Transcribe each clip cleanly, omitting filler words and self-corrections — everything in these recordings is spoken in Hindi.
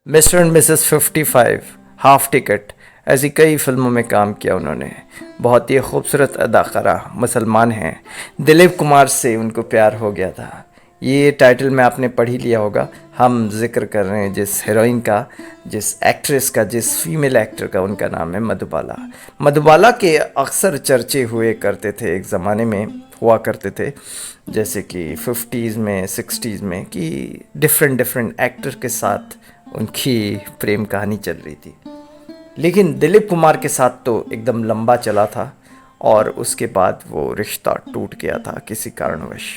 Mister and Mrs 55, half ticket, ऐसी कई फिल्मों में काम किया उन्होंने। बहुत ही खूबसूरत अदाकारा, मुसलमान हैं। दिलीप कुमार से उनको प्यार हो गया था। ये टाइटल में आपने पढ़ ही लिया होगा। हम जिक्र कर रहे हैं जिस हीरोइन का, जिस एक्ट्रेस का, जिस फीमेल एक्टर का, उनका नाम है मधुबाला। मधुबाला के अक्सर चर्चे हुए करते थे, एक ज़माने में हुआ करते थे, जैसे कि 50s में 60s में, कि डिफरेंट डिफरेंट एक्टर के साथ उनकी प्रेम कहानी चल रही थी। लेकिन दिलीप कुमार के साथ तो एकदम लंबा चला था और उसके बाद वो रिश्ता टूट गया था किसी कारणवश।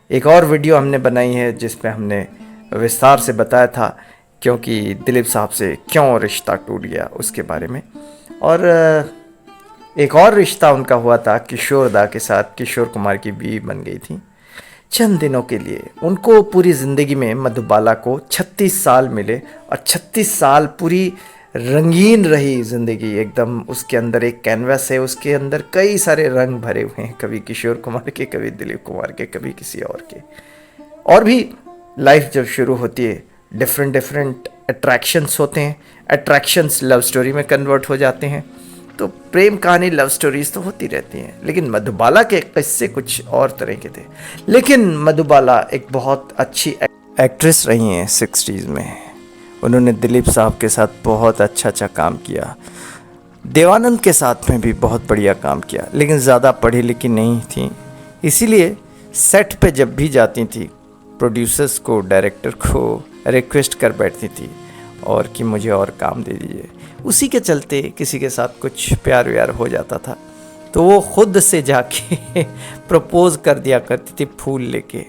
एक और वीडियो हमने बनाई है जिसमें हमने विस्तार से बताया था क्योंकि दिलीप साहब से क्यों रिश्ता टूट गया उसके बारे में। और एक और रिश्ता उनका हुआ था किशोर दा के साथ। किशोर कुमार की बीवी बन गई थी चंद दिनों के लिए। उनको पूरी ज़िंदगी में मधुबाला को 36 साल मिले और 36 साल पूरी रंगीन रही ज़िंदगी एकदम। उसके अंदर एक कैनवस है, उसके अंदर कई सारे रंग भरे हुए हैं, कभी किशोर कुमार के, कभी दिलीप कुमार के, कभी किसी और के। और भी लाइफ जब शुरू होती है, डिफरेंट डिफरेंट अट्रैक्शंस होते हैं। अट्रैक्शंस लव स्टोरी में कन्वर्ट हो जाते हैं। तो प्रेम कहानी, लव स्टोरीज तो होती रहती हैं, लेकिन मधुबाला के किस्से कुछ और तरह के थे। लेकिन मधुबाला एक बहुत अच्छी एक्ट्रेस रही हैं 60s में। उन्होंने दिलीप साहब के साथ बहुत अच्छा काम किया। देवानंद के साथ में भी बहुत बढ़िया काम किया, लेकिन ज़्यादा पढ़ी लिखी नहीं थी, इसीलिए सेट पे जब भी जाती थी प्रोड्यूसर्स को, डायरेक्टर को रिक्वेस्ट कर बैठती थी और कि मुझे और काम दे दीजिए। उसी के चलते किसी के साथ कुछ प्यार व्यार हो जाता था तो वो खुद से जाके प्रपोज कर दिया करती थी फूल लेके।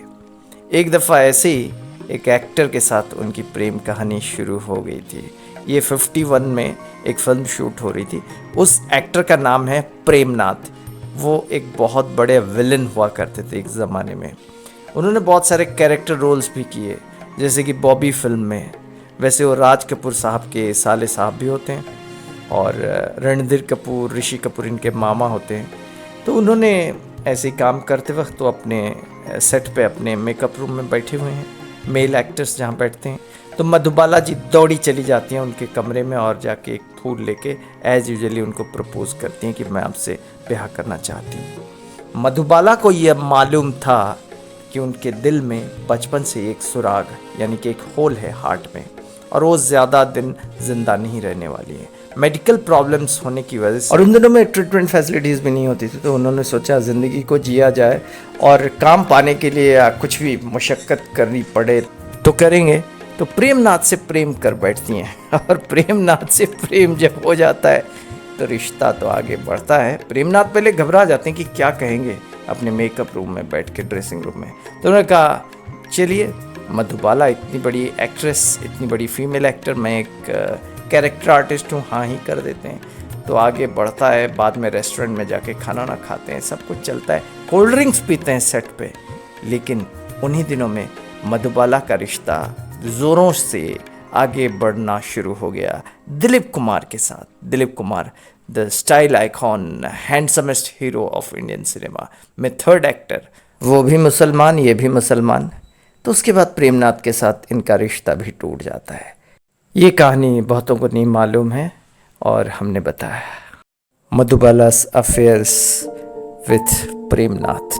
एक दफ़ा ऐसे ही एक एक्टर के साथ उनकी प्रेम कहानी शुरू हो गई थी। ये 51 में एक फिल्म शूट हो रही थी। उस एक्टर का नाम है प्रेमनाथ। वो एक बहुत बड़े विलन हुआ करते थे एक ज़माने में। उन्होंने बहुत सारे कैरेक्टर रोल्स भी किए, जैसे कि बॉबी फिल्म में। वैसे वो राज कपूर साहब के साले साहब भी होते हैं और रणधीर कपूर, ऋषि कपूर इनके मामा होते हैं। तो उन्होंने ऐसे काम करते वक्त तो अपने सेट पे अपने मेकअप रूम में बैठे हुए हैं, मेल एक्टर्स जहाँ बैठते हैं। तो मधुबाला जी दौड़ी चली जाती हैं उनके कमरे में और जाके एक फूल लेके एज यूजुअली उनको प्रपोज करती हैं कि मैं आपसे ब्याह करना चाहती हूँ। मधुबाला को यह मालूम था कि उनके दिल में बचपन से एक सुराग, यानी कि एक होल है हार्ट में, और वो ज़्यादा दिन जिंदा नहीं रहने वाली है, मेडिकल प्रॉब्लम्स होने की वजह से। और उन दिनों में ट्रीटमेंट फैसिलिटीज़ भी नहीं होती थी, तो उन्होंने सोचा ज़िंदगी को जिया जाए और काम पाने के लिए या कुछ भी मशक्क़त करनी पड़े तो करेंगे। तो प्रेमनाथ से प्रेम कर बैठती हैं और प्रेमनाथ से प्रेम जब हो जाता है तो रिश्ता तो आगे बढ़ता है। प्रेमनाथ पहले घबरा जाते हैं कि क्या कहेंगे अपने मेकअप रूम में बैठ के, ड्रेसिंग रूम में। तो उन्होंने कहा चलिए, मधुबाला इतनी बड़ी एक्ट्रेस, इतनी बड़ी फीमेल एक्टर, मैं एक कैरेक्टर आर्टिस्ट हूँ, हाँ ही कर देते हैं। तो आगे बढ़ता है। बाद में रेस्टोरेंट में जाके खाना ना खाते हैं, सब कुछ चलता है, कोल्ड ड्रिंक्स पीते हैं सेट पे। लेकिन उन्हीं दिनों में मधुबाला का रिश्ता ज़ोरों से आगे बढ़ना शुरू हो गया दिलीप कुमार के साथ। Dilip Kumar, the style icon, हैंडसमेस्ट hero of Indian cinema में थर्ड एक्टर, वो भी मुसलमान, ये भी मुसलमान। तो उसके बाद प्रेमनाथ के साथ इनका रिश्ता भी टूट जाता है। ये कहानी बहुतों को नहीं मालूम है और हमने बताया। मधुबाला's अफेयर्स विथ प्रेमनाथ।